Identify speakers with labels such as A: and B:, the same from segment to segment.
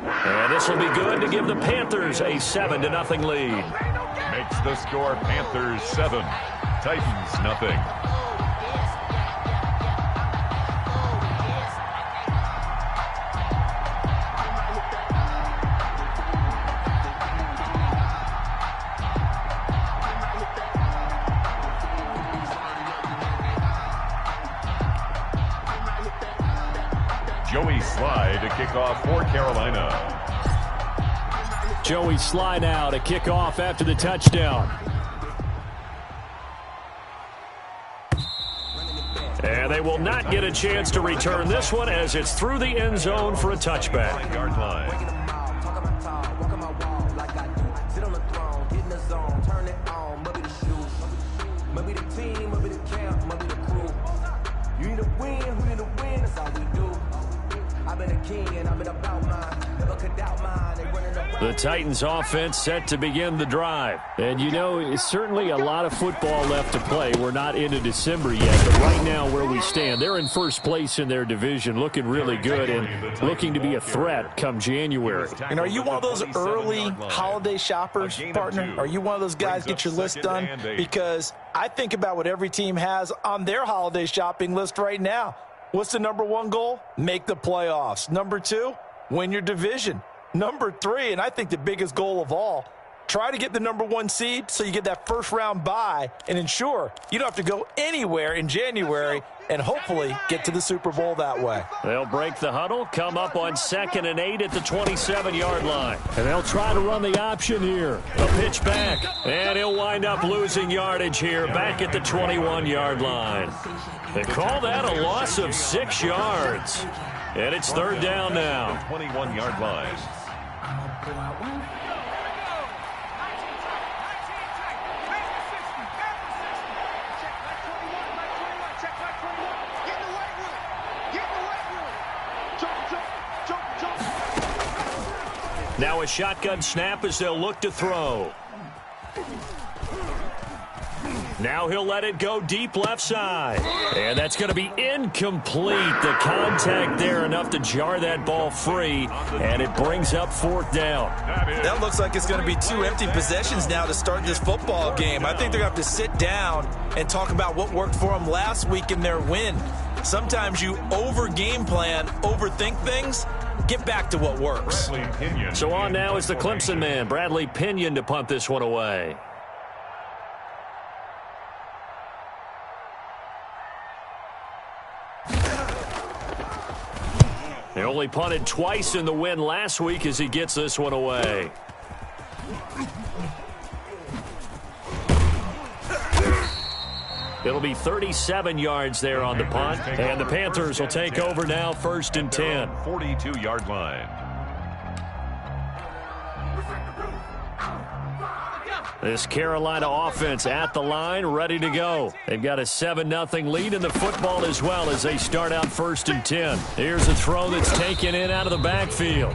A: And this will be good to give the Panthers a 7-0 lead.
B: Makes the score Panthers 7, Titans nothing. Joey Sly to kick off for Carolina.
A: Joey Sly now to kick off after the touchdown. And they will not get a chance to return this one as it's through the end zone for a touchback.
B: Yard line.
A: The Titans offense set to begin the drive. And you know, it's certainly a lot of football left to play. We're not into December yet, but right now where we stand, they're in first place in their division, looking really good and looking to be a threat come January.
C: And are you one of those early holiday shoppers, partner? Are you one of those guys get your list done? Because I think about what every team has on their holiday shopping list right now. What's the number one goal? Make the playoffs. Number two, win your division. Number three, and I think the biggest goal of all, try to get the number one seed so you get that first round bye and ensure you don't have to go anywhere in January and hopefully get to the Super Bowl that way.
A: They'll break the huddle, come up on 2nd and 8 at the 27-yard line. And they'll try to run the option here. A pitch back, and he'll wind up losing yardage here back at the 21-yard line. They call that a loss of 6 yards. And it's 3rd down now.
B: 21-yard line.
A: Now a shotgun snap as they'll look to throw. Now he'll let it go deep left side. And that's going to be incomplete. The contact there enough to jar that ball free. And it brings up 4th down.
C: That looks like it's going to be 2 empty possessions now to start this football game. I think they're going to have to sit down and talk about what worked for them last week in their win. Sometimes you over-game plan, overthink things. Get back to what works.
A: So on now is the Clemson man, Bradley Pinion, to punt this one away. They only punted twice in the win last week as he gets this one away. It'll be 37 yards there on the punt, and the Panthers will take over now 1st and 10.
B: 42-yard line.
A: This Carolina offense at the line, ready to go. They've got a 7-0 lead in the football as well as they start out 1st and 10. Here's a throw that's taken in out of the backfield.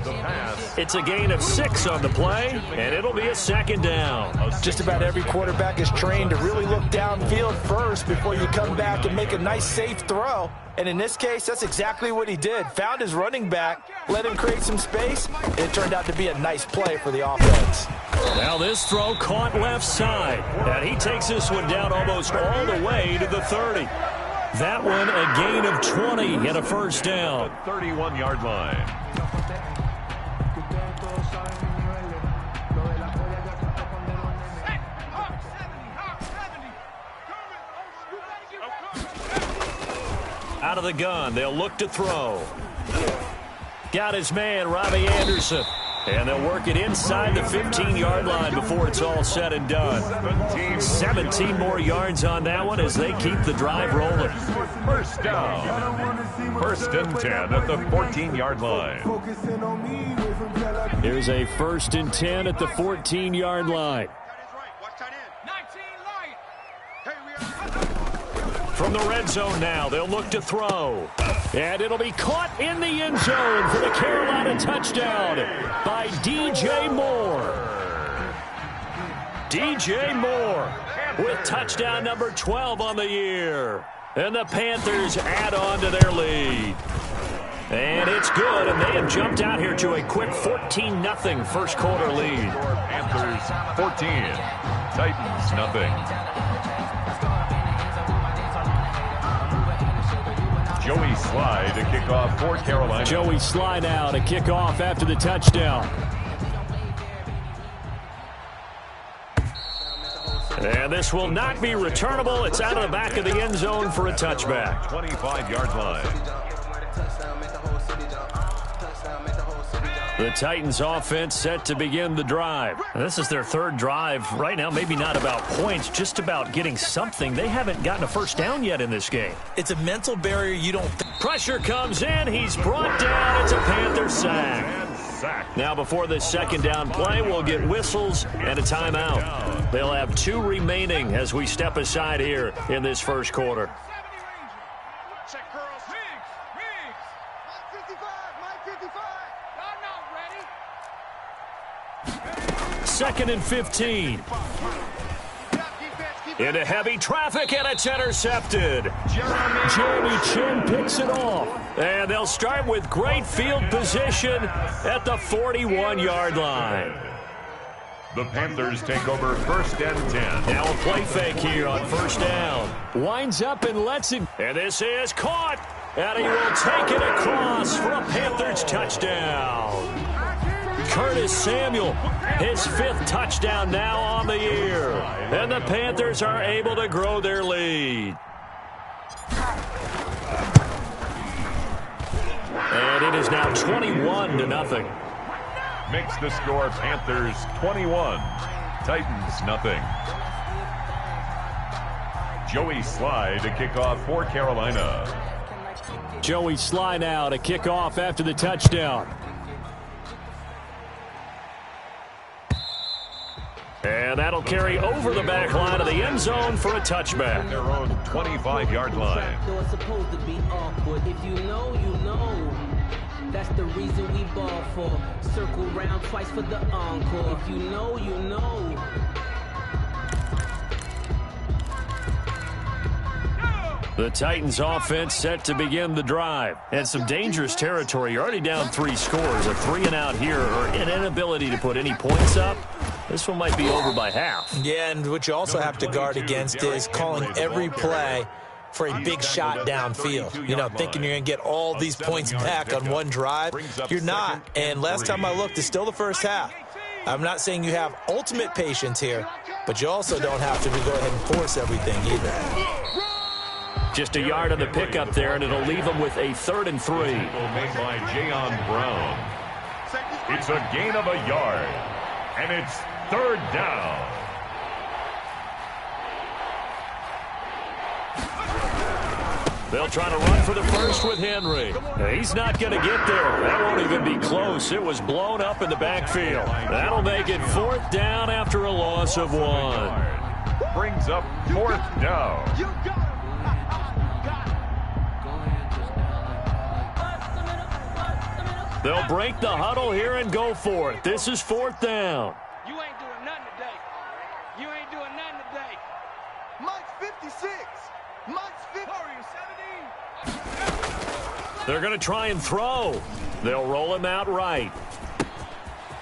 A: It's a gain of 6 on the play, and it'll be a 2nd down.
C: Just about every quarterback is trained to really look downfield first before you come back and make a nice, safe throw. And in this case, that's exactly what he did. Found his running back, let him create some space, and it turned out to be a nice play for the offense.
A: Now this throw caught left side, and he takes this one down almost all the way to the 30. That one a gain of 20 and a 1st down.
B: 31-yard line.
A: Out of the gun, they'll look to throw. Got his man, Robbie Anderson. And they'll work it inside the 15-yard line before it's all said and done. 17 more yards on that one as they keep the drive rolling.
B: 1st down. 1st and 10 at the 14-yard line.
A: Here's a 1st and 10 at the 14-yard line. From the red zone now, they'll look to throw. And it'll be caught in the end zone for the Carolina touchdown by DJ Moore. DJ Moore with touchdown number 12 on the year. And the Panthers add on to their lead. And it's good, and they have jumped out here to a quick 14-0 first quarter lead.
B: Panthers 14, Titans nothing. Joey Slye to kick off for Carolina.
A: Joey Slye now to kick off after the touchdown. And this will not be returnable. It's out of the back of the end zone for a touchback.
B: 25-yard line.
A: The Titans offense set to begin the drive. This is their third drive right now. Maybe not about points, just about getting something. They haven't gotten a first down yet in this game.
C: It's a mental barrier you don't
A: Pressure comes in. He's brought down. It's a Panther sack. Now before this second down play, we'll get whistles and a timeout. They'll have 2 remaining as we step aside here in this first quarter. Second and 15. Into heavy traffic, and it's intercepted. Jeremy Chin picks it off. And they'll start with great field position at the 41-yard line.
B: The Panthers take over first and 10.
A: Now a play fake here on first down. Winds up and lets it. And this is caught. And he will take it across for a Panthers touchdown. Curtis Samuel, his 5th touchdown now on the year. And the Panthers are able to grow their lead. And it is now 21-0.
B: Makes the score Panthers 21, Titans nothing. Joey Slye to kick off for Carolina.
A: Joey Slye now to kick off after the touchdown. And that'll carry over the back line of the end zone for a touchback.
B: Their own 25-yard line.
D: It's supposed to be awkward. If you know, you know. That's the reason we ball for. Circle round twice for the encore. If you know, you know.
A: The Titans offense set to begin the drive. And some dangerous territory. You're already down 3 scores. A 3-and-out here, or an inability to put any points up. This one might be over by half.
C: Yeah, and what you also have to guard against is calling every play for a big shot downfield. You know, thinking you're going to get all these points back on one drive. You're not. And last time I looked, it's still the first half. I'm not saying you have ultimate patience here, but you also don't have to go ahead and force everything either.
A: Just a yard on the pickup there, and it'll leave them with a 3rd and 3.
B: Made by Jayon Brown. It's a gain of a yard, and it's 3rd down.
A: They'll try to run for the first with Henry. He's not going to get there. That won't even be close. It was blown up in the backfield. That'll make it 4th down after a loss of 1.
B: Brings up 4th down.
A: They'll break the huddle here and go for it. This is 4th down.
E: You ain't doing nothing today. You ain't doing nothing today. Mike's 56. Mike's 50.
A: They're going to try and throw. They'll roll him out right.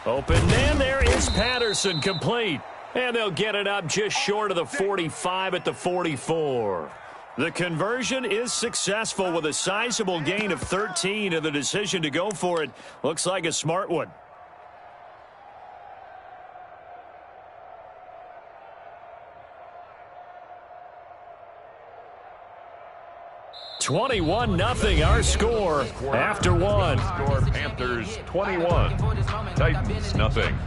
A: Open man, there is Patterson, complete. And they'll get it up just short of the 45 at the 44. The conversion is successful with a sizable gain of 13, and the decision to go for it looks like a smart one. (21-0) our score after 1.
B: Score Panthers 21, Titans nothing.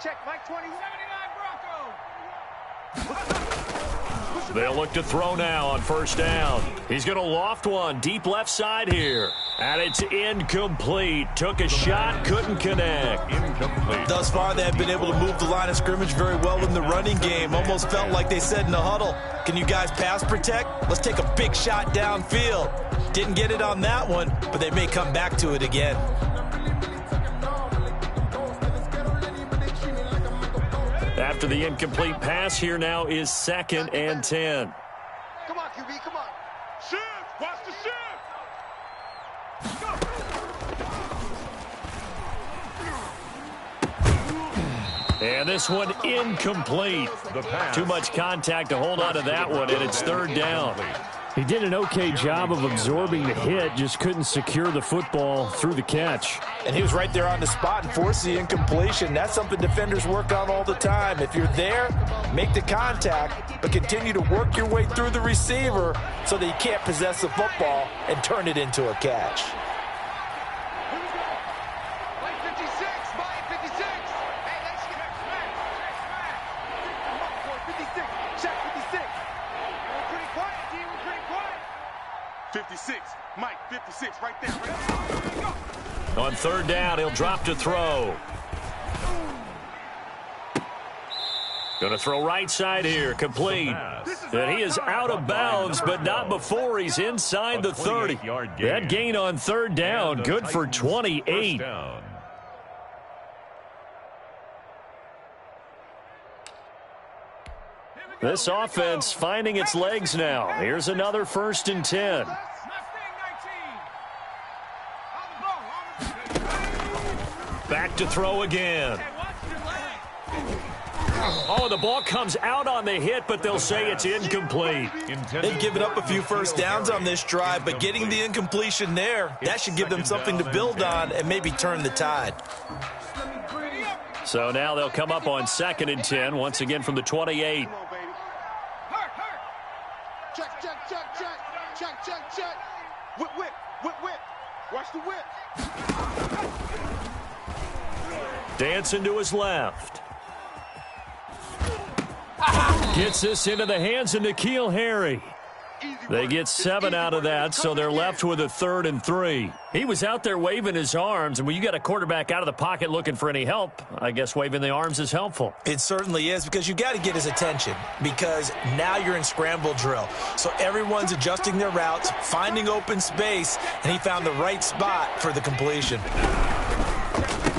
E: Check Mike 20, 79 Broncos.
A: They'll look to throw now on first down. He's going to loft one deep left side here. And it's incomplete. Took a shot, couldn't connect.
B: Incomplete.
C: Thus far, they've been able to move the line of scrimmage very well in the running game. Almost felt like they said in the huddle, can you guys pass protect? Let's take a big shot downfield. Didn't get it on that one, but they may come back to it again.
A: After the incomplete pass, here now is 2nd and 10.
E: Come on, QB, come on. Shift! Watch the shift!
A: And this one incomplete. Too much contact to hold on to that one, and it's 3rd down.
F: He did an okay job of absorbing the hit, just couldn't secure the football through the catch.
C: And he was right there on the spot and forced the incompletion. That's something defenders work on all the time. If you're there, make the contact, but continue to work your way through the receiver so that you can't possess the football and turn it into a catch.
E: Mike, 56, right there.
A: On 3rd down, he'll drop to throw. Going to throw right side here, complete. And he is out of bounds, but not before he's inside the 30. That gain on 3rd down, good for 28. This offense finding its legs now. Here's another 1st and 10. Back to throw again. Oh, the ball comes out on the hit, but they'll say it's incomplete.
C: They've given up a few first downs on this drive, but getting the incompletion there, that should give them something to build on and maybe turn the tide.
A: So now they'll come up on 2nd and 10, once again from the 28.
E: Check, check, check, check. Check, check, check. Whip, whip, whip, whip. Watch the whip.
A: Dancing to his left. Gets this into the hands of N'Keal Harry. They get 7 out of that, so they're left with a 3rd and 3. He was out there waving his arms, and when you got a quarterback out of the pocket looking for any help, I guess waving the arms is helpful.
C: It certainly is, because you got to get his attention, because now you're in scramble drill. So everyone's adjusting their routes, finding open space, and he found the right spot for the completion.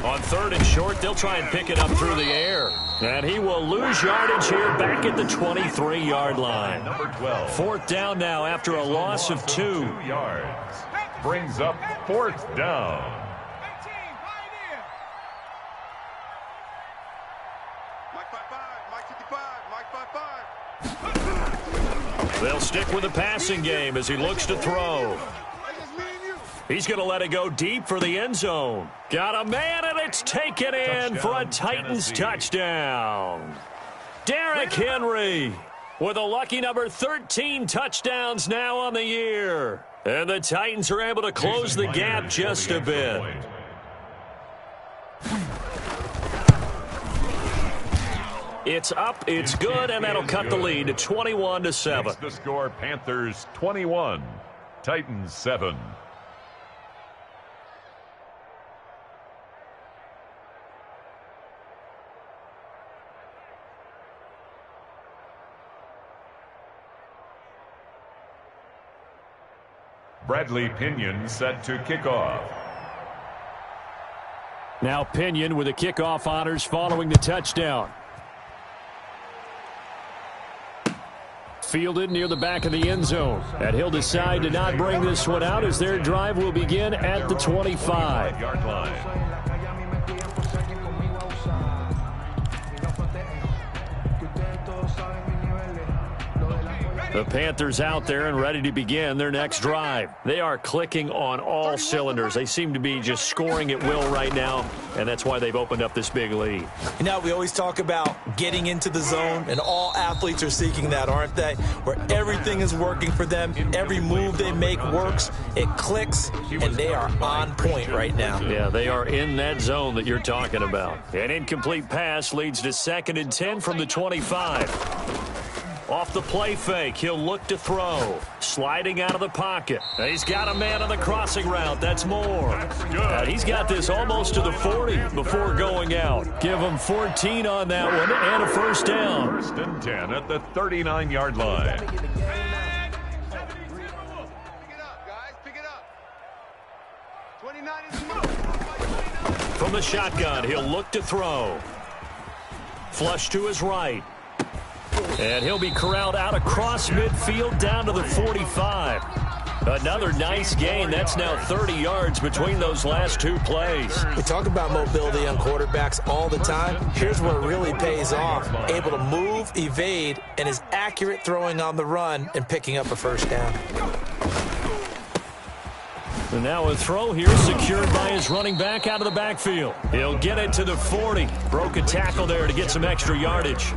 A: On 3rd and short, they'll try and pick it up through the air. And he will lose yardage here back at the 23-yard line.
B: Number 12.
A: 4th down now after a loss of 2.
B: 2 yards. Brings up 4th down.
E: Mike 55, Mike 55, Mike 55.
A: They'll stick with the passing game as he looks to throw. He's going to let it go deep for the end zone. Got a man, and it's taken in for a Titans touchdown. Derrick Henry with a lucky number 13 touchdowns now on the year. And the Titans are able to close the gap just a bit. It's up, it's good, and that'll cut the lead to 21-7.
B: Makes the score Panthers 21, Titans 7. Bradley Pinion set to kick off.
F: Now Pinion with the kickoff honors following the touchdown. Fielded near the back of the end zone. And he'll decide to not bring this one out as their drive will begin at the 25-yard
B: line.
A: The Panthers out there and ready to begin their next drive. They are clicking on all cylinders. They seem to be just scoring at will right now, and that's why they've opened up this big lead.
C: You know, we always talk about getting into the zone, and all athletes are seeking that, aren't they? Where everything is working for them. Every move they make works. It clicks, and they are on point right now.
A: Yeah, they are in that zone that you're talking about. An incomplete pass leads to 2nd and 10 from the 25. Off the play fake, he'll look to throw. Sliding out of the pocket. He's got a man on the crossing route. That's more. He's got this almost to the 40 before going out. Give him 14 on that one and a first down.
B: 1st and 10 at the 39-yard line.
A: From the shotgun, he'll look to throw. Flush to his right. And he'll be corralled out across midfield down to the 45. Another nice gain. That's now 30 yards between those last two plays.
C: We talk about mobility on quarterbacks all the time. Here's where it really pays off. Able to move, evade, and is accurate throwing on the run and picking up a first down.
A: And now a throw here secured by his running back out of the backfield. He'll get it to the 40. Broke a tackle there to get some extra yardage.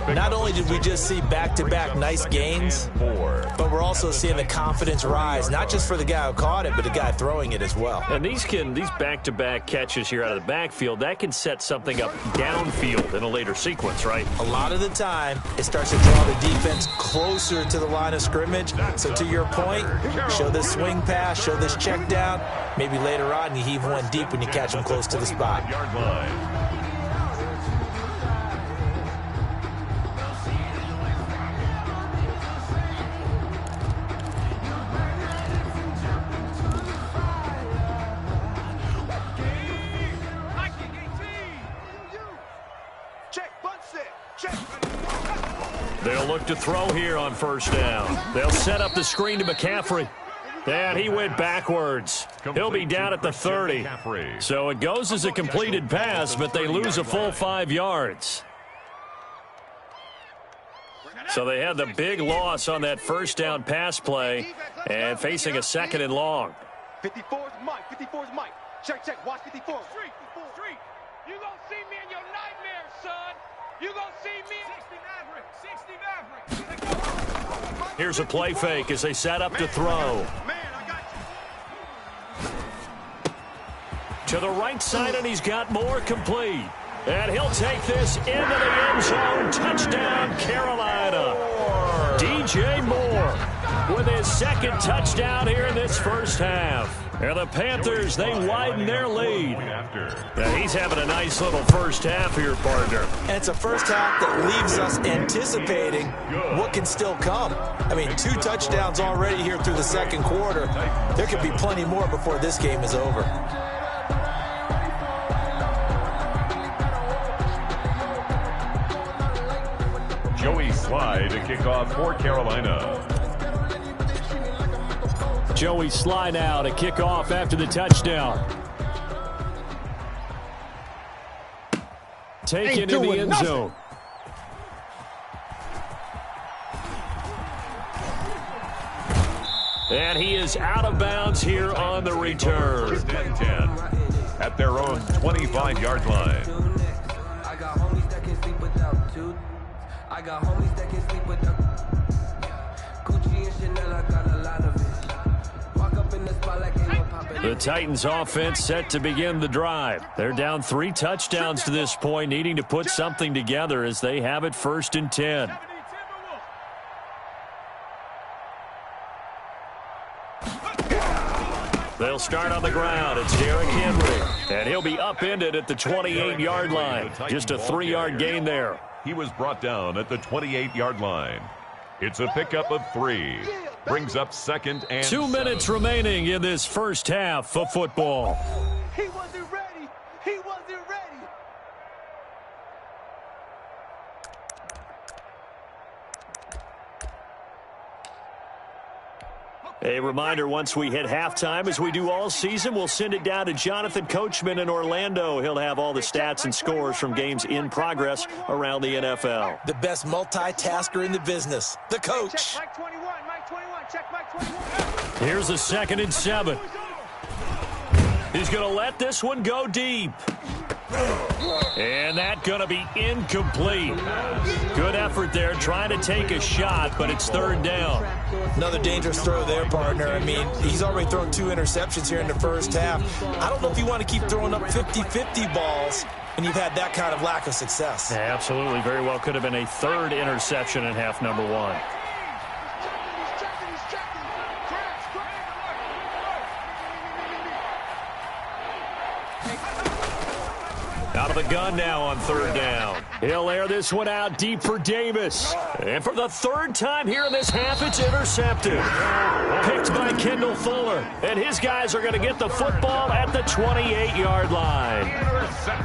C: Not only did we just see back-to-back nice gains, but we're also seeing the confidence rise, not just for the guy who caught it, but the guy throwing it as well.
A: And these back-to-back catches here out of the backfield, that can set something up downfield in a later sequence, right?
C: A lot of the time, it starts to draw the defense closer to the line of scrimmage. So to your point, show this swing pass, show this check down. Maybe later on you heave one deep when you catch them close to the spot.
A: They'll look to throw here on first down. They'll set up the screen to McCaffrey. And he went backwards. He'll be down at the 30. So it goes as a completed pass, but they lose a full 5 yards. So they had the big loss on that first down pass play and facing a second and long.
E: 54's Mike. 54's Mike. Check. Watch 54. Street. You gonna see me in your nightmares, son. You gonna see me. 60 Maverick.
A: Here's a play fake as they set up to throw. To the right side, and he's got more complete. And he'll take this into the end zone. Touchdown, Carolina. DJ Moore with his second touchdown here in this first half. And the Panthers, they widen their lead. Now he's having a nice little first half here, partner.
C: And it's a first half that leaves us anticipating what can still come. I mean, 2 touchdowns already here through the second quarter. There could be plenty more before this game is over.
B: Joey Slye to kick off for Carolina.
F: Joey Slye now to kick off after the touchdown. Taken in the end zone.
A: And he is out of bounds here on the return.
B: 10 at their own 25-yard line.
G: I got homies that can sleep with Gucci and Chanel, I got a lot of it. Walk up in the spot like they were popping.
A: The Titans offense set to begin the drive. They're down 3 touchdowns to this point, needing to put something together as they have it 1st and 10. They'll start on the ground. It's Derrick Henry. And he'll be upended at the 28-yard line. Just a 3-yard gain there.
B: He was brought down at the 28-yard line. It's a pickup of 3. Brings up 2nd and
A: 2 minutes remaining in this first half of football.
E: He wasn't ready. He wasn't ready.
A: A reminder, once we hit halftime, as we do all season, we'll send it down to Jonathan Coachman in Orlando. He'll have all the stats and scores from games in progress around the NFL.
C: The best multitasker in the business, the coach.
E: Check Mike 21. Mike 21. Check Mike 21.
A: Here's a 2nd and 7. He's going to let this one go deep. And that's going to be incomplete. Good effort there, trying to take a shot, but it's 3rd down.
C: Another dangerous throw there, partner. I mean, he's already thrown 2 interceptions here in the first half. I don't know if you want to keep throwing up 50-50 balls when you've had that kind of lack of success.
A: Yeah, absolutely. Very well could have been a 3rd interception in half number 1. Out of the gun now on third down. He'll air this one out deep for Davis. And for the third time here in this half, it's intercepted. Picked by Kendall Fuller. And his guys are going to get the football at the 28-yard line.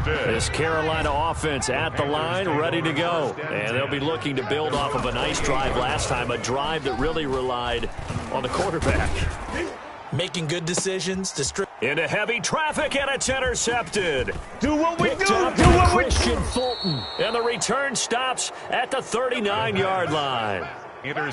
A: This Carolina offense at the line, ready to go. And they'll be looking to build off of a nice drive last time, a drive that really relied on the quarterback.
C: Making good decisions.
A: Into heavy traffic, and it's intercepted.
E: Do what we do.
A: Do what we do. Fulton. And the return stops at the 39-yard line.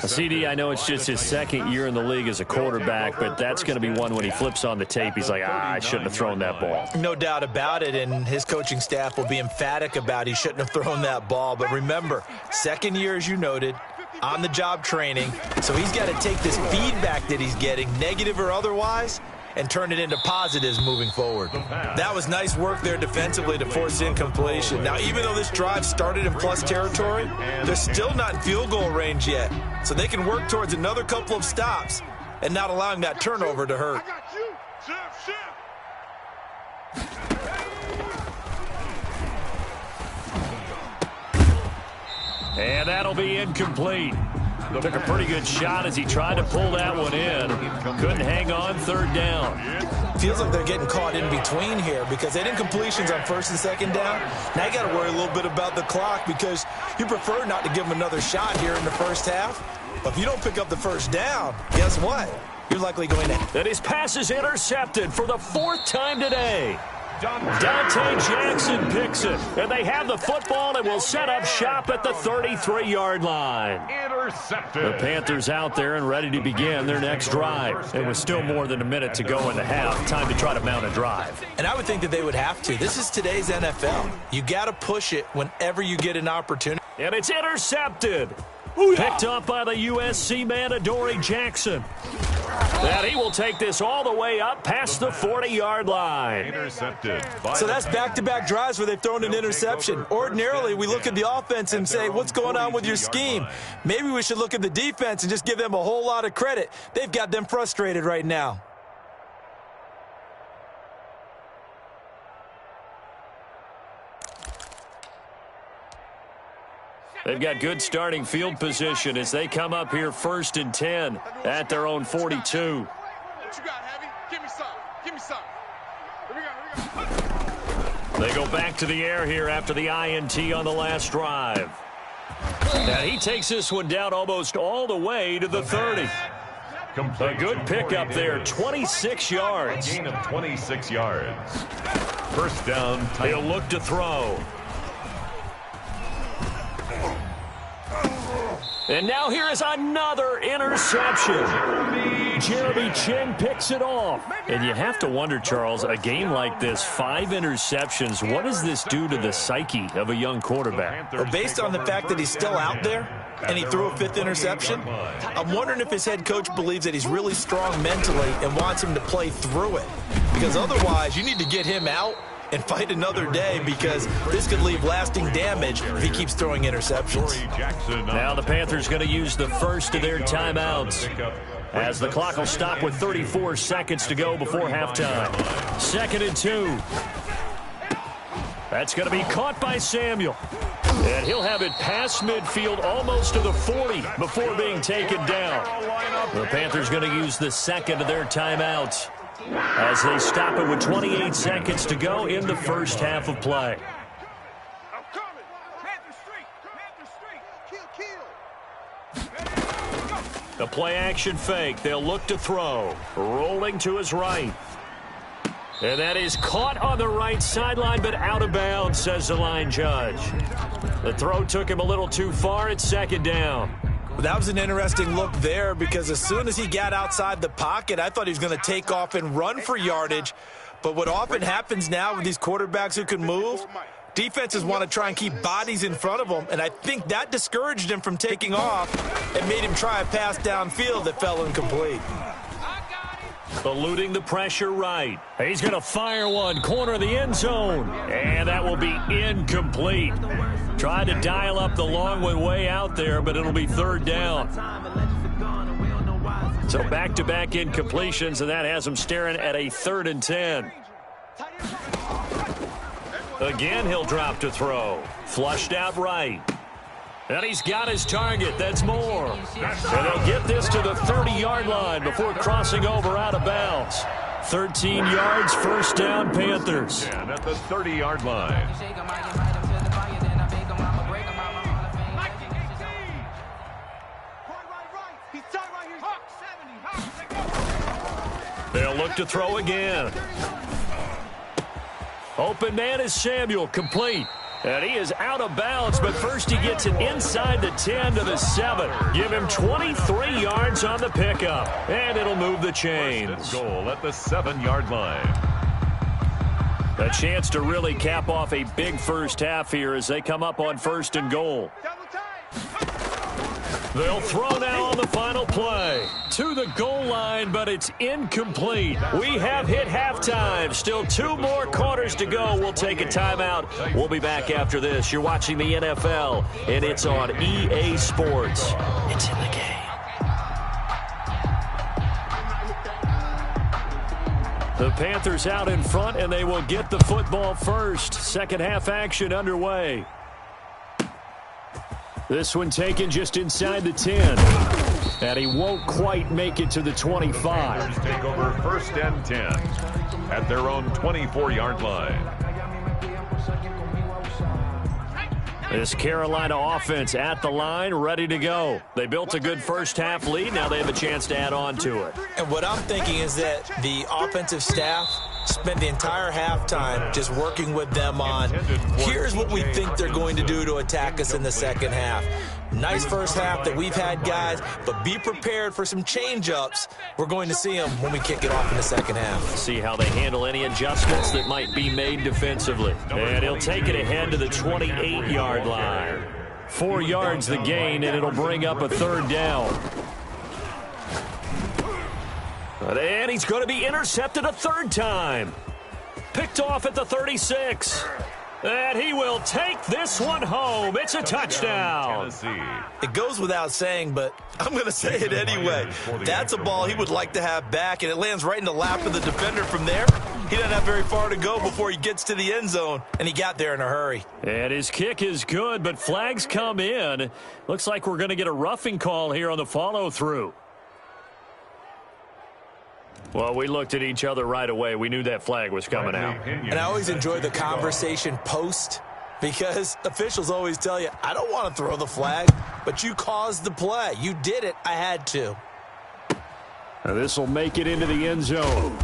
A: CD, I know it's just his second year in the league as a quarterback, but that's going to be one when he flips on the tape. He's like, I shouldn't have thrown that ball.
C: No doubt about it, and his coaching staff will be emphatic about he shouldn't have thrown that ball. But remember, second year, as you noted, on-the-job training, so he's got to take this feedback that he's getting, negative or otherwise, and turn it into positives moving forward. That was nice work there defensively to force incompletion. Now, even though this drive started in plus territory, they're still not in field goal range yet, so they can work towards another couple of stops and not allowing that turnover to hurt.
A: And that'll be incomplete. Took a pretty good shot as he tried to pull that one in. Couldn't hang on, third down.
C: Feels like they're getting caught in between here because they did incompletions on first and second down. Now you got to worry a little bit about the clock because you prefer not to give them another shot here in the first half. But if you don't pick up the first down, guess what? You're likely going to...
A: And his pass is intercepted for the fourth time today. Dante Jackson picks it, and they have the football and will set up shop at the 33-yard line.
B: Intercepted.
A: The Panthers out there and ready to begin their next drive. It was still more than a minute to go in the half. Time to try to mount a drive.
C: And I would think that they would have to. This is today's NFL. You got to push it whenever you get an opportunity.
A: And it's intercepted. Picked up by the USC man, Adoree Jackson. And he will take this all the way up past the 40-yard line.
B: Intercepted.
C: So that's back-to-back drives where they've thrown an interception. Ordinarily, we look at the offense and say, what's going on with your scheme? Maybe we should look at the defense and just give them a whole lot of credit. They've got them frustrated right now.
A: They've got good starting field position as they come up here 1st and 10 at their own 42.
E: What you got, Heavy? Give me some. Give me some. Here we go.
A: They go back to the air here after the INT on the last drive. And he takes this one down almost all the way to the 30. A good pickup there, 26 yards.
B: A gain of 26 yards. First down.
A: He'll look to throw. And now here is another interception. Jeremy Chin picks it off. And you have to wonder, Charles, a game like this, 5 interceptions, what does this do to the psyche of a young quarterback?
C: Well, based on the fact that he's still out there and he threw a 5th interception, I'm wondering if his head coach believes that he's really strong mentally and wants him to play through it. Because otherwise, you need to get him out and fight another day because this could leave lasting damage if he keeps throwing interceptions.
A: Now the Panthers going to use the first of their timeouts as the clock will stop with 34 seconds to go before halftime. 2nd and 2. That's going to be caught by Samuel. And he'll have it past midfield almost to the 40 before being taken down. The Panthers going to use the second of their timeouts as they stop it with 28 seconds to go in the first half of play.
E: I'm coming. Panther Street. Kill.
A: The play action fake. They'll look to throw. Rolling to his right. And that is caught on the right sideline, but out of bounds, says the line judge. The throw took him a little too far. It's 2nd down.
C: That was an interesting look there because as soon as he got outside the pocket, I thought he was going to take off and run for yardage. But what often happens now with these quarterbacks who can move, defenses want to try and keep bodies in front of them, and I think that discouraged him from taking off and made him try a pass downfield that fell incomplete.
A: Eluding the pressure right. He's going to fire one, corner of the end zone, and that will be incomplete. Tried to dial up the long one way out there, but it'll be 3rd down. So back-to-back incompletions, and that has them staring at a 3rd and 10. Again, he'll drop to throw. Flushed out right. And he's got his target. That's more. And they'll get this to the 30-yard line before crossing over out of bounds. 13 yards, first down, Panthers.
B: And at the 30-yard line.
A: They'll look to throw again. Open man is Samuel, complete. And he is out of bounds, but first he gets it inside the 10 to the 7. Give him 23 yards on the pickup, and it'll move the chains.
B: Goal at the 7-yard line.
A: A chance to really cap off a big first half here as they come up on 1st and goal. They'll throw now on the final play. To the goal line, but it's incomplete. We have hit halftime. Still 2 more quarters to go. We'll take a timeout. We'll be back after this. You're watching the NFL, and it's on EA Sports. It's in the game. The Panthers out in front, and they will get the football first. Second half action underway. This one taken just inside the 10. And he won't quite make it to the 25.
B: Take over 1st and 10 at their own 24-yard line.
A: This Carolina offense at the line, ready to go. They built a good first half lead. Now they have a chance to add on to it.
C: And what I'm thinking is that the offensive staff spent the entire halftime just working with them on, here's what we think they're going to do to attack us in the second half. Nice first half that we've had, guys, but be prepared for some change-ups. We're going to see them when we kick it off in the second half.
A: See how they handle any adjustments that might be made defensively. And he'll take it ahead to the 28-yard line. 4 yards the gain, and it'll bring up a 3rd down. And he's going to be intercepted a 3rd time. Picked off at the 36. And he will take this one home. It's a touchdown.
C: It goes without saying, but I'm going to say it anyway. That's a ball he would like to have back, and it lands right in the lap of the defender from there. He doesn't have very far to go before he gets to the end zone, and he got there in a hurry.
A: And his kick is good, but flags come in. Looks like we're going to get a roughing call here on the follow-through. Well, we looked at each other right away. We knew that flag was coming out.
C: And I always enjoy the conversation post because officials always tell you, I don't want to throw the flag, but you caused the play. You did it. I had to.
F: Now this will make it into the end zone.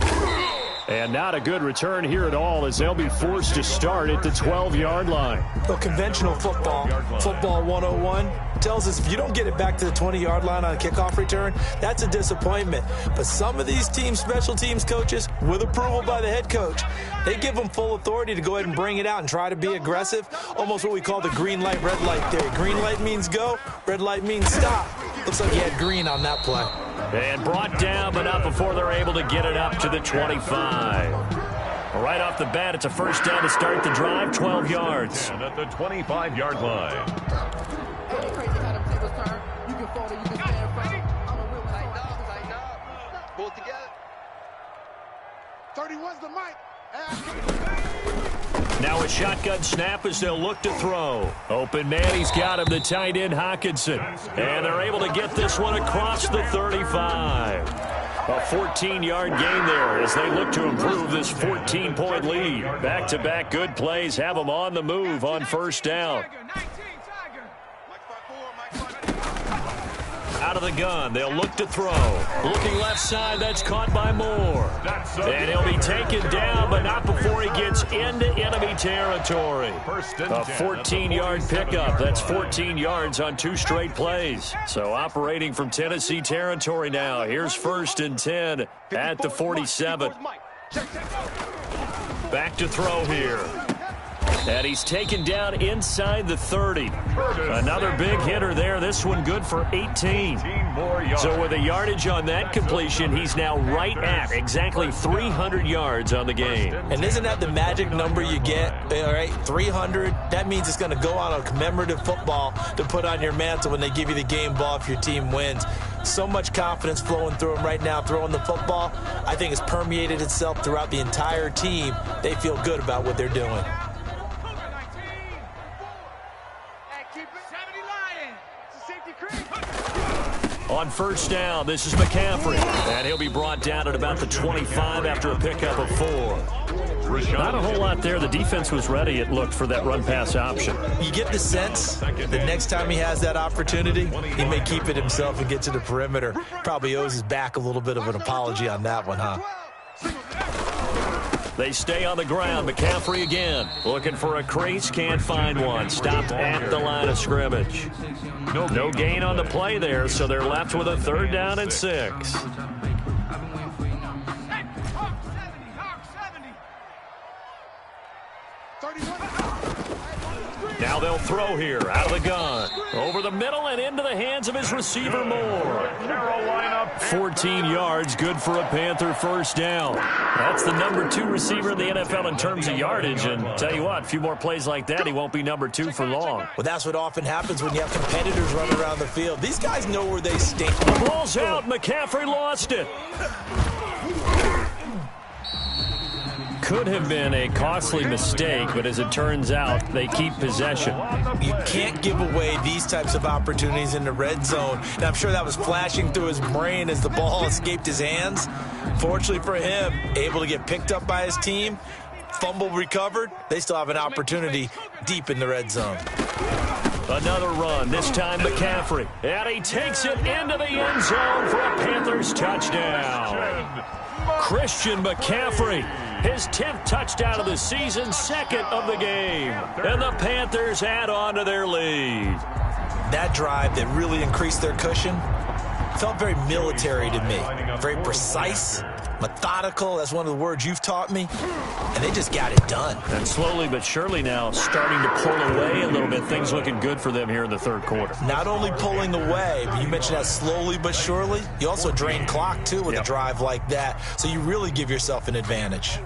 F: And not a good return here at all as they'll be forced to start at the 12-yard line.
C: Well, conventional football 101, tells us if you don't get it back to the 20-yard line on a kickoff return, that's a disappointment. But some of these team special teams coaches, with approval by the head coach, they give them full authority to go ahead and bring it out and try to be aggressive, almost what we call the green light, red light theory. Green light means go, red light means stop. Looks like he had green on that play.
A: And brought down, but not before they're able to get it up to the 25. Right off the bat, it's a first down to start the drive, 12 yards.
B: And at the 25-yard line.
E: Pull it together. 31's the mic.
A: Now a shotgun snap as they'll look to throw. Open man, he's got him, the tight end Hockenson. And they're able to get this one across the 35. A 14-yard gain there as they look to improve this 14-point lead. Back-to-back good plays have them on the move on first down. Out of the gun, they'll look to throw. Looking left side, that's caught by Moore. And he'll be taken down, but not before he gets into enemy territory. A 14-yard pickup. That's 14 yards on 2 straight plays. So operating from Tennessee territory now. Here's 1st and 10 at the 47. Back to throw here. And he's taken down inside the 30. Another big hitter there. This one good for 18. So with a yardage on that completion, he's now right at exactly 300 yards on the game.
C: And isn't that the magic number you get? All right, 300. That means it's going to go on a commemorative football to put on your mantle when they give you the game ball if your team wins. So much confidence flowing through him right now, throwing the football. I think it's permeated itself throughout the entire team. They feel good about what they're doing.
A: first down. This is McCaffrey. And he'll be brought down at about the 25 after a pickup of 4. Not a whole lot there. The defense was ready, it looked, for that run-pass option.
C: You get the sense that next time he has that opportunity, he may keep it himself and get to the perimeter. Probably owes his back a little bit of an apology on that one, huh?
A: They stay on the ground. McCaffrey again. Looking for a crease. Can't find one. Stopped at the line of scrimmage. No gain on the play there, so they're left with a 3rd down and 6. Now they'll throw here out of the gun. Over the middle and into the hands of his receiver Moore. 14 yards, good for a Panther first down. That's the number 2 receiver in the NFL in terms of yardage. And tell you what, a few more plays like that, he won't be number 2 for long.
C: Well, that's what often happens when you have competitors running around the field. These guys know where they stand.
A: The ball's out. McCaffrey lost it. Could have been a costly mistake, but as it turns out, they keep possession.
C: You can't give away these types of opportunities in the red zone. And I'm sure that was flashing through his brain as the ball escaped his hands. Fortunately for him, able to get picked up by his team, fumble recovered. They still have an opportunity deep in the red zone.
A: Another run, this time McCaffrey. And he takes it into the end zone for a Panthers touchdown. Christian McCaffrey, his 10th touchdown of the season, 2nd of the game. And the Panthers add on to their lead.
C: That drive that really increased their cushion felt very military to me. Very precise, methodical. That's one of the words you've taught me. And they just got it done.
A: And slowly but surely now starting to pull away a little bit. Things looking good for them here in the 3rd quarter.
C: Not only pulling away, but you mentioned that slowly but surely. You also drain clock, too, with a drive like that. So you really give yourself an advantage.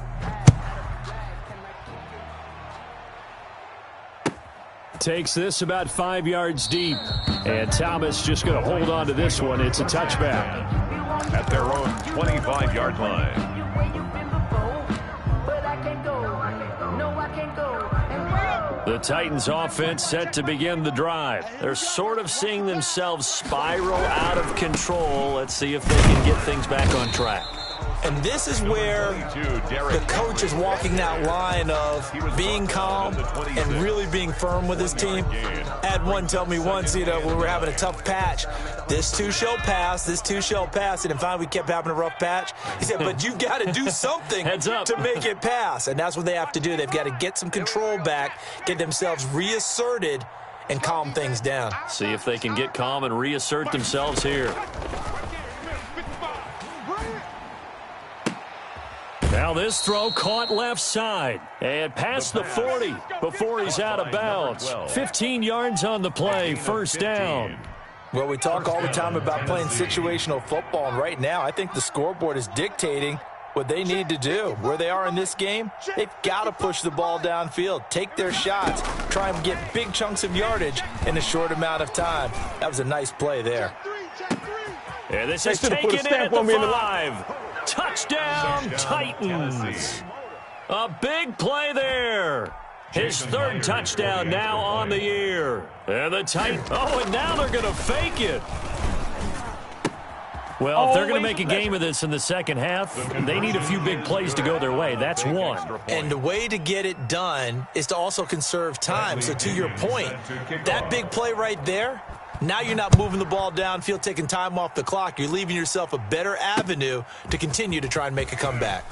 F: Takes this about 5 yards deep. And Thomas just going to hold on to this one. It's a touchback.
B: At their own 25-yard line.
A: The Titans offense set to begin the drive. They're sort of seeing themselves spiral out of control. Let's see if they can get things back on track.
C: And this is where the coach is walking that line of being calm and really being firm with his team. I had one tell me once, when we were having a tough patch, this too shall pass, this too shall pass. And finally we kept having a rough patch. He said, but you've got to do something to make it pass. And that's what they have to do. They've got to get some control back, get themselves reasserted, and calm things down.
A: See if they can get calm and reassert themselves here. Now this throw caught left side and past the 40 before he's out of bounds. 15 yards on the play, first down.
C: Well, we talk all the time about playing situational football, and right now I think the scoreboard is dictating what they need to do. Where they are in this game, they've got to push the ball downfield, take their shots, try and get big chunks of yardage in a short amount of time. That was a nice play there.
A: And this is taken in at the 5. Touchdown, Titans. A big play there. His 3rd touchdown now on the year. And the Titans, and now they're going to fake it. Well, if they're going to make a game of this in the second half, they need a few big plays to go their way. That's one.
C: And the way to get it done is to also conserve time. So to your point, that big play right there, now you're not moving the ball downfield, taking time off the clock. You're leaving yourself a better avenue to continue to try and make a comeback.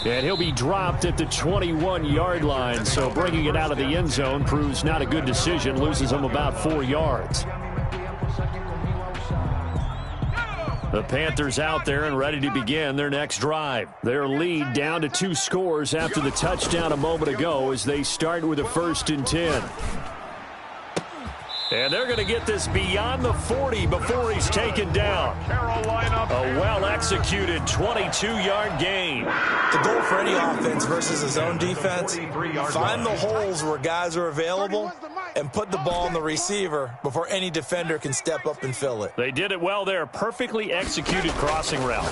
F: And he'll be dropped at the 21-yard line, so bringing it out of the end zone proves not a good decision, loses him about 4 yards. The Panthers out there and ready to begin their next drive. Their lead down to 2 scores after the touchdown a moment ago as they start with a 1st and 10. And they're going to get this beyond the 40 before he's taken down. A well-executed 22-yard gain.
C: The goal for any offense versus a zone defense, find the holes where guys are available and put the ball on the receiver before any defender can step up and fill it.
A: They did it well there. Perfectly executed crossing route.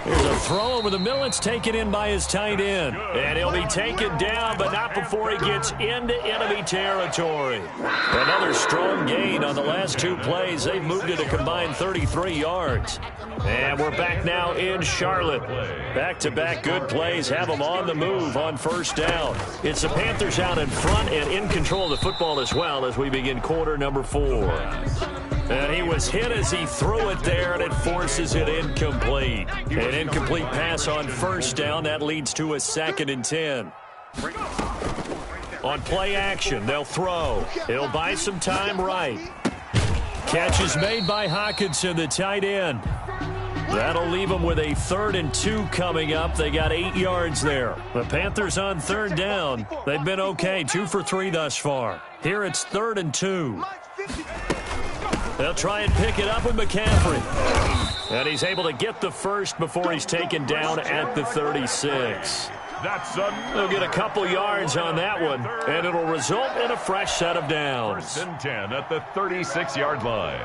A: Here's a throw over the middle. It's taken in by his tight end. And he'll be taken down, but not before he gets into enemy territory. Another strong gain on the last two plays. They've moved it a combined 33 yards. And we're back now in Charlotte. Back-to-back good plays have them on the move on first down. It's the Panthers out in front and in control of the football as well as we begin quarter number 4. And he was hit as he threw it there, and it forces it incomplete. An incomplete pass on first down. That leads to a 2nd and 10. On play action, they'll throw. He'll buy some time right. Catch is made by Hockenson, the tight end. That'll leave them with a 3rd and 2 coming up. They got 8 yards there. The Panthers on 3rd down. They've been okay, 2 for 3 thus far. Here it's 3rd and 2. They'll try and pick it up with McCaffrey. And he's able to get the first before he's taken down at the 36. They'll get a couple yards on that one, and it'll result in a fresh set of downs.
B: 1st and 10 at the 36-yard line.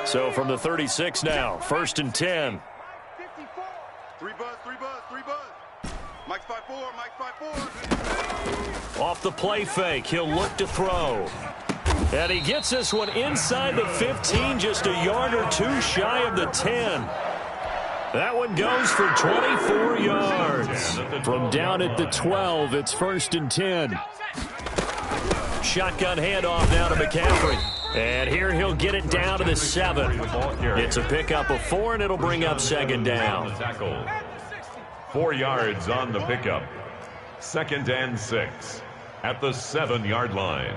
A: So from the 36 now, 1st and 10.
E: 3 buzz. Mike's 5-4, Mike's 5-4.
A: Off the play fake, he'll look to throw. And he gets this one inside the 15, just a yard or 2 shy of the 10. That one goes for 24 yards. From down at the 12, it's 1st and 10. Shotgun handoff now to McCaffrey. And here he'll get it down to the 7. It's a pickup of 4, and it'll bring up 2nd down.
B: 4 yards on the pickup. 2nd and 6 at the 7-yard line.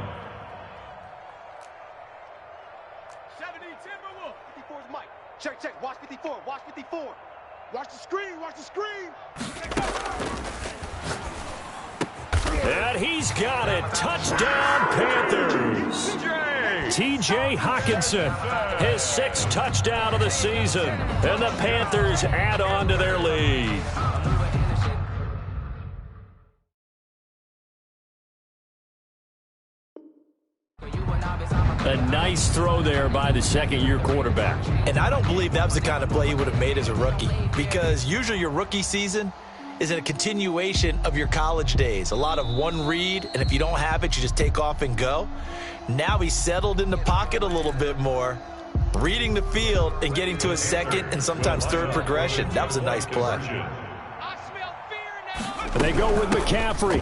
E: 70 Timberwolf. 54 is Mike. Check. Watch 54. Watch 54. Watch the screen. Watch the screen.
A: And he's got it. Touchdown, Panthers. T.J. Hockenson, his 6th touchdown of the season. And the Panthers add on to their lead. A nice throw there by the 2nd-year quarterback.
C: And I don't believe that was the kind of play he would have made as a rookie, because usually your rookie season is a continuation of your college days. A lot of one read, and if you don't have it, you just take off and go. Now he's settled in the pocket a little bit more, reading the field and getting to a 2nd and sometimes 3rd progression. That was a nice play.
A: And they go with McCaffrey.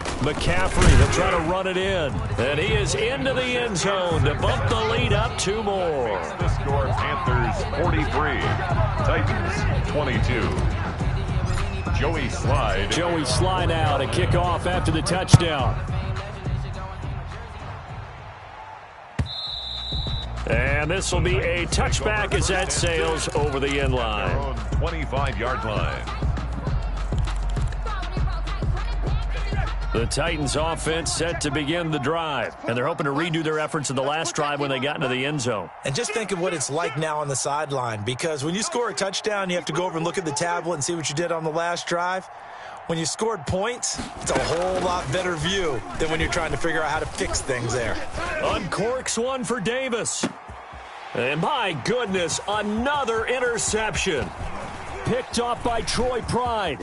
A: He'll try to run it in. And he is into the end zone to bump the lead up 2 more.
B: The score, Panthers 43, Titans 22.
A: Joey Slye now to kick off after the touchdown. And this will be a touchback as that sails over the end line.
B: 25-yard line.
A: The Titans offense set to begin the drive. And they're hoping to redo their efforts in the last drive when they got into the end zone.
C: And just think of what it's like now on the sideline, because when you score a touchdown, you have to go over and look at the tablet and see what you did on the last drive. When you scored points, it's a whole lot better view than when you're trying to figure out how to fix things there.
A: Uncorks one for Davis. And my goodness, another interception. Picked off by Troy Pride.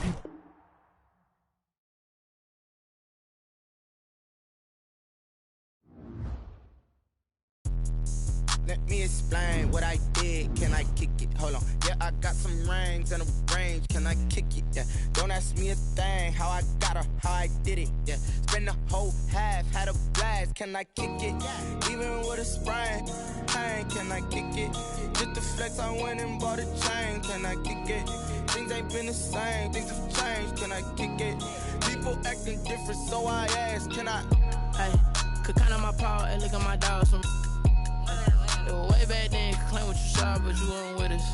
H: Let me explain what I did. Can I kick it? Hold on. Yeah, I got some rings and a range. Can I kick it? Yeah. Don't ask me a thing. How I got her, how I did it. Yeah. Spend the whole half, had a blast. Can I kick it? Even with a sprain. Hey, can I kick it? Just the flex, I went and bought a chain. Can I kick it? Things ain't been the same. Things have changed. Can I kick it? People acting different, so I ask. Can I?
I: Hey, could count on my power and look at my dogs from. Way back then, you could claim what you saw, but you weren't with us.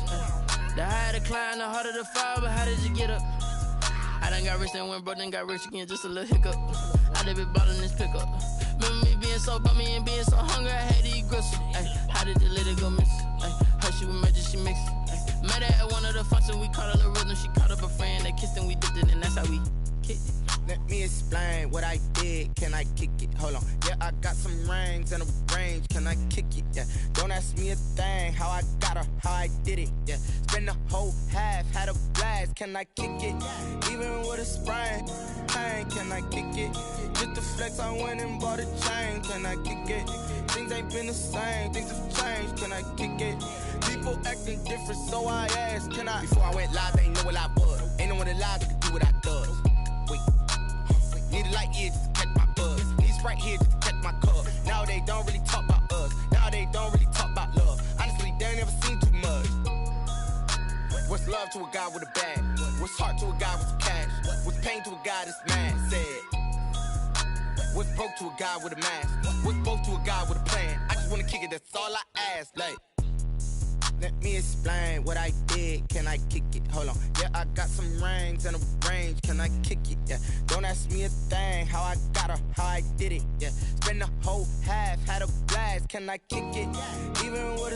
I: The higher the climb, the harder the fall, but how did you get up? I done got rich, then went broke, then got rich again, just a little hiccup. I done been ballin' this pickup. Remember me being so bummy and being so hungry, I had to eat gristle. How did the lady go miss? Her she was magic, she mixed. Met her at one of the functions, we caught her rhythm, she caught up a friend, they kissed and we dipped it, and that's how we kicked it.
H: Let me explain what I did. Can I kick it? Hold on. Yeah, I got some rings and a range. Can I kick it? Yeah. Don't ask me a thing, how I got her, how I did it, yeah. Spend the whole half, had a blast, can I kick it? Even with a sprain, pain, can I kick it? Just the flex, I went and bought a chain, can I kick it? Things ain't been the same, things have changed, can I kick it? People acting different, so I asked, can I? Before I went live, they ain't know what I was. Ain't no one alive that could do what I does. Wait, need a light here just to catch my buzz. Need Sprite here just to catch my cup. Now they don't really talk about us. Now they don't really talk about love. Honestly, they ain't never seen too much. What's love to a guy with a bag? What's heart to a guy with some cash? What's pain to a guy that's mad? Said. What's broke to a guy with a mask? What's both to a guy with a plan? I just wanna kick it, that's all I ask. Like, let me explain what I did. Can I kick it? Hold on. Yeah, I got some rings and a range. Can I kick it? Yeah. Don't ask me a thing. How I got her, how I did it. Yeah. Spend the whole half, had a blast. Can I kick it? Even with a